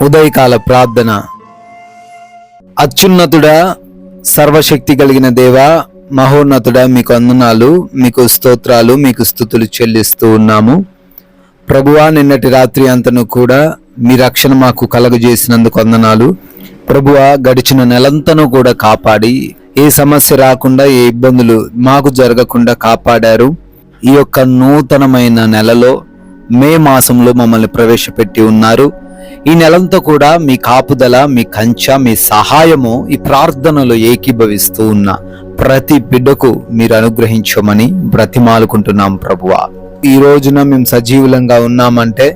ఉదయకాల ప్రార్థన. అత్యున్నతుడా, సర్వశక్తి కలిగిన దేవా, మహోన్నతుడా, మీకు వందనాలు, మీకు స్తోత్రాలు, మీకు స్తుతులు చెల్లిస్తూ ఉన్నాము. ప్రభువా, నిన్నటి రాత్రి అంతను కూడా మీ రక్షణ మాకు కలుగజేసినందుకు వందనాలు. ప్రభువా, గడిచిన నెలంతను కూడా కాపాడి ఏ సమస్య రాకుండా, ఏ ఇబ్బందులు మాకు జరగకుండా కాపాడారు. ఈ యొక్క నూతనమైన నెలలో మే మాసంలో మమ్మల్ని ప్రవేశపెట్టి ఉన్నారు. ఈ నెలంతా కూడా మీ కాపుదల, మీ కంచె, మీ సహాయము ఈ ప్రార్థనలో ఏకీభవిస్తూ ఉన్న ప్రతి బిడ్డకు మీరు అనుగ్రహించమని బ్రతిమాలుకుంటున్నాం ప్రభువా. ఈ రోజున మేము సజీవులంగా ఉన్నామంటే,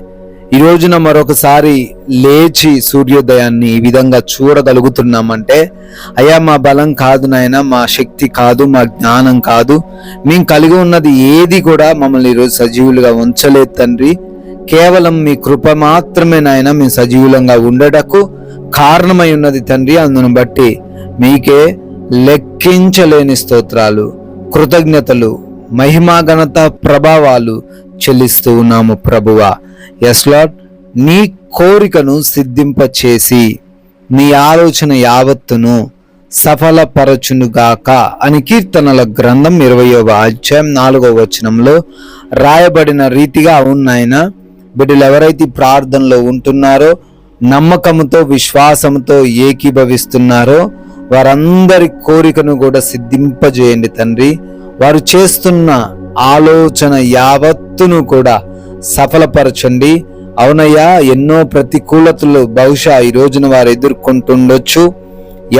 ఈ రోజున మరొకసారి లేచి సూర్యోదయాన్ని ఈ విధంగా చూడగలుగుతున్నామంటే, అయ్యా మా బలం కాదు నాయన, మా శక్తి కాదు, మా జ్ఞానం కాదు, మేము కలిగి ఉన్నది ఏది కూడా మమ్మల్ని ఈరోజు సజీవులుగా ఉంచలేదు తండ్రి. కేవలం మీ కృప మాత్రమే నాయన మేము సజీవులంగా ఉండటకు కారణమై ఉన్నది తండ్రి. అందును బట్టి మీకే లెక్కించలేని స్తోత్రాలు, కృతజ్ఞతలు, మహిమా ఘనత ప్రభావాలు చెల్లిస్తూ ఉన్నాము ప్రభువా. ఎస్ లార్డ్, నీ కోరికను సిద్ధింపచేసి నీ ఆలోచన యావత్తును సఫలపరచునుగాక అని కీర్తనల గ్రంథం 20వ అధ్యాయం 4వ వచనంలో రాయబడిన రీతిగా ఉన్నాయన. బిడ్డలు ఎవరైతే ప్రార్థనలో ఉంటున్నారో, నమ్మకంతో విశ్వాసంతో ఏకీభవిస్తున్నారో వారందరి కోరికను కూడా సిద్ధింపజేయండి తండ్రి. వారు చేస్తున్న ఆలోచన యావత్తును కూడా సఫలపరచండి. అవునయ్యా, ఎన్నో ప్రతికూలతలు బహుశా ఈ రోజున వారు ఎదుర్కొంటుండొచ్చు.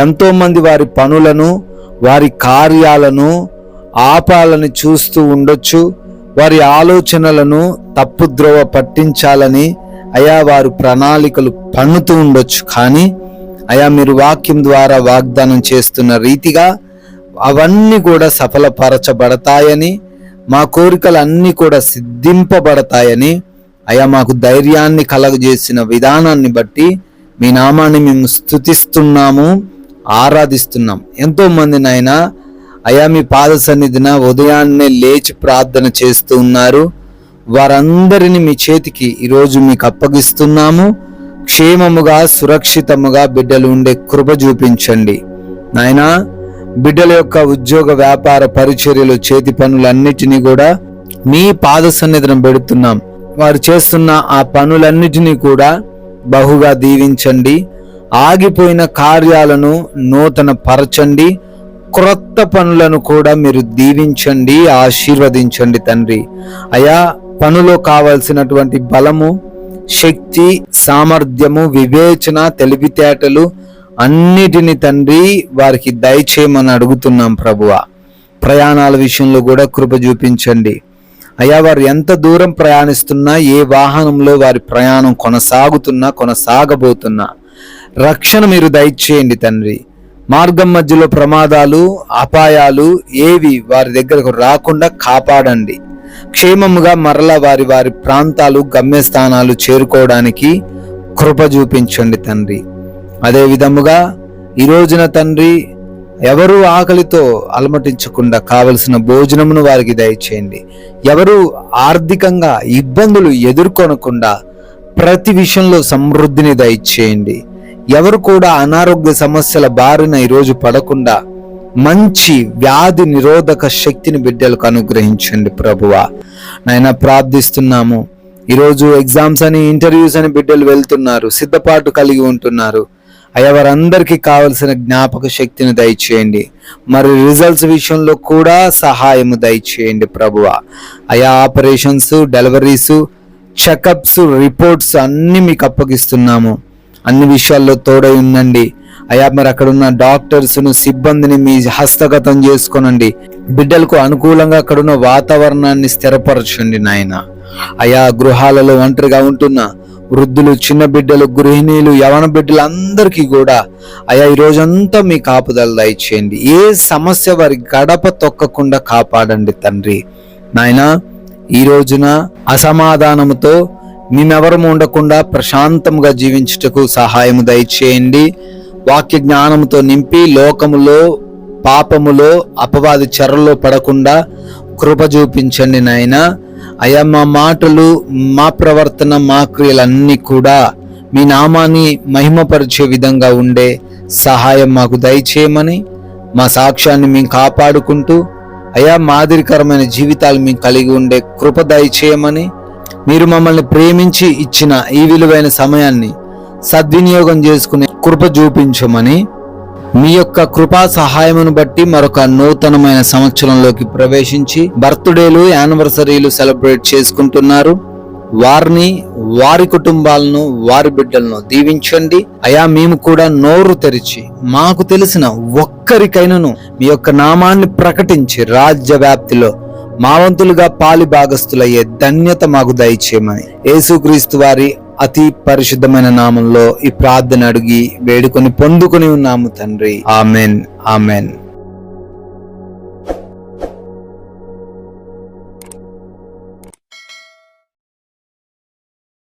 ఎంతో మంది వారి పనులను, వారి కార్యాలను ఆపాలని చూస్తూ ఉండొచ్చు. వారి ఆలోచనలను తప్పుద్రోవ పట్టించాలని అయా వారు ప్రణాళికలు పన్నుతూ ఉండొచ్చు. కానీ అయా మీరు వాక్యం ద్వారా వాగ్దానం చేస్తున్న రీతిగా అవన్నీ కూడా సఫలపరచబడతాయని, మా కోరికలు అన్నీ కూడా సిద్ధింపబడతాయని అయా మాకు ధైర్యాన్ని కలగజేసిన విధానాన్ని బట్టి మీ నామాన్ని మేము స్తుతిస్తున్నాము, ఆరాధిస్తున్నాం. ఎంతో మంది నాయనా అయా మీ పాద సన్నిధిన ఉదయాన్నే లేచి ప్రార్థన చేస్తూ ఉన్నారు. వారందరినీ మీ చేతికి ఈరోజు మీకు అప్పగిస్తున్నాము. క్షేమముగా, సురక్షితముగా బిడ్డలు ఉండే కృప చూపించండి నాయనా. బిడ్డల యొక్క ఉద్యోగ, వ్యాపార, పరిచర్యలు, చేతి పనులన్నిటినీ కూడా మీ పాద సన్నిధిన పెడుతున్నాం. వారు చేస్తున్న ఆ పనులన్నిటినీ కూడా బహుగా దీవించండి. ఆగిపోయిన కార్యాలను నూతన పరచండి. క్రొత్త పనులను కూడా మీరు దీవించండి, ఆశీర్వదించండి తండ్రి. అయా, పనులో కావలసినటువంటి బలము, శక్తి, సామర్థ్యము, వివేచన, తెలివితేటలు అన్నిటిని తండ్రి వారికి దయచేయమని అడుగుతున్నాం ప్రభువా. ప్రయాణాల విషయంలో కూడా కృప చూపించండి అయ్యా. వారు ఎంత దూరం ప్రయాణిస్తున్నా, ఏ వాహనంలో వారి ప్రయాణం కొనసాగబోతున్నా రక్షణ మీరు దయచేయండి తండ్రి. మార్గం మధ్యలో ప్రమాదాలు, అపాయాలు ఏవి వారి దగ్గరకు రాకుండా కాపాడండి. క్షేమముగా మరలా వారి ప్రాంతాలు, గమ్యస్థానాలు చేరుకోవడానికి కృప చూపించండి తండ్రి. అదే విధముగా ఈ రోజున తండ్రి ఎవరు ఆకలితో అలమటించకుండా కావలసిన భోజనమును వారికి దయచేయండి. ఎవరు ఆర్థికంగా ఇబ్బందులు ఎదుర్కొనకుండా ప్రతి విషయంలో సమృద్ధిని దయచేయండి. ఎవరు కూడా అనారోగ్య సమస్యల బారిన ఈరోజు పడకుండా మంచి వ్యాధి నిరోధక శక్తిని బిడ్డలకు అనుగ్రహించండి ప్రభువా. నాయన ప్రార్థిస్తున్నాము. ఈరోజు ఎగ్జామ్స్ అని, ఇంటర్వ్యూస్ అని బిడ్డలు వెళ్తున్నారు, సిద్ధపాటు కలిగి ఉంటున్నారు. అయ్యా, వారందరికీ కావలసిన జ్ఞాపక శక్తిని దయచేయండి. మరి రిజల్ట్స్ విషయంలో కూడా సహాయము దయచేయండి ప్రభువా. అయా, ఆపరేషన్స్, డెలివరీస్, చెకప్స్, రిపోర్ట్స్ అన్ని మీకు అప్పగిస్తున్నాము. అన్ని విషయాల్లో తోడై ఉండండి అయా. మరి అక్కడ ఉన్న డాక్టర్స్ను, సిబ్బందిని మీ హస్తగతం చేసుకోనండి. బిడ్డలకు అనుకూలంగా అక్కడున్న వాతావరణాన్ని స్థిరపరచండి నాయన. అయా, గృహాలలో ఒంటరిగా ఉంటున్న వృద్ధులు, చిన్న బిడ్డలు, గృహిణీలు, యవన బిడ్డలు అందరికీ కూడా అయా ఈ రోజంతా మీ కాపుదల దయచేయండి. ఏ సమస్య వారి గడప తొక్కకుండా కాపాడండి తండ్రి. నాయన, ఈ రోజున అసమాధానముతో మేమెవరము ఉండకుండా ప్రశాంతంగా జీవించుటకు సహాయము దయచేయండి. వాక్య జ్ఞానంతో నింపి లోకములో, పాపములో, అపవాది చెరలో పడకుండా కృప చూపించండి నాయన. అయ్యా, మా మాటలు, మా ప్రవర్తన, మా క్రియలన్నీ కూడా మీ నామాన్ని మహిమపరిచే విధంగా ఉండే సహాయం మాకు దయచేయమని, మా సాక్ష్యాన్ని మేము కాపాడుకుంటూ అయా మాదిరికరమైన జీవితాలు మేము కలిగి ఉండే కృప దయచేయమని, మీరు మమ్మల్ని ప్రేమించి ఇచ్చిన ఈ విలువైన సమయాన్ని సద్వినియోగం చేసుకునే కృప చూపించమని, మీ యొక్క కృపా సహాయమును బట్టి మరొక నూతనమైన సంవత్సరంలోకి ప్రవేశించి బర్త్డేలు, యానివర్సరీలు సెలబ్రేట్ చేసుకుంటున్నారు. వారిని, వారి కుటుంబాలను, వారి బిడ్డలను దీవించండి అయా. మేము కూడా నోరు తెరిచి మాకు తెలిసిన ఒక్కరికైనను మీ యొక్క నామాన్ని ప్రకటించి రాజ్య వ్యాప్తిలో మా వంతులుగా పాలి భాగస్థులయ్యే ధన్యత మాకు దయచేయమని యేసుక్రీస్తు వారి అతి పరిశుద్ధమైన నామంలో ఈ ప్రార్థన అడిగి వేడుకొని పొందుకొని ఉన్నాము తండ్రి. Amen, amen.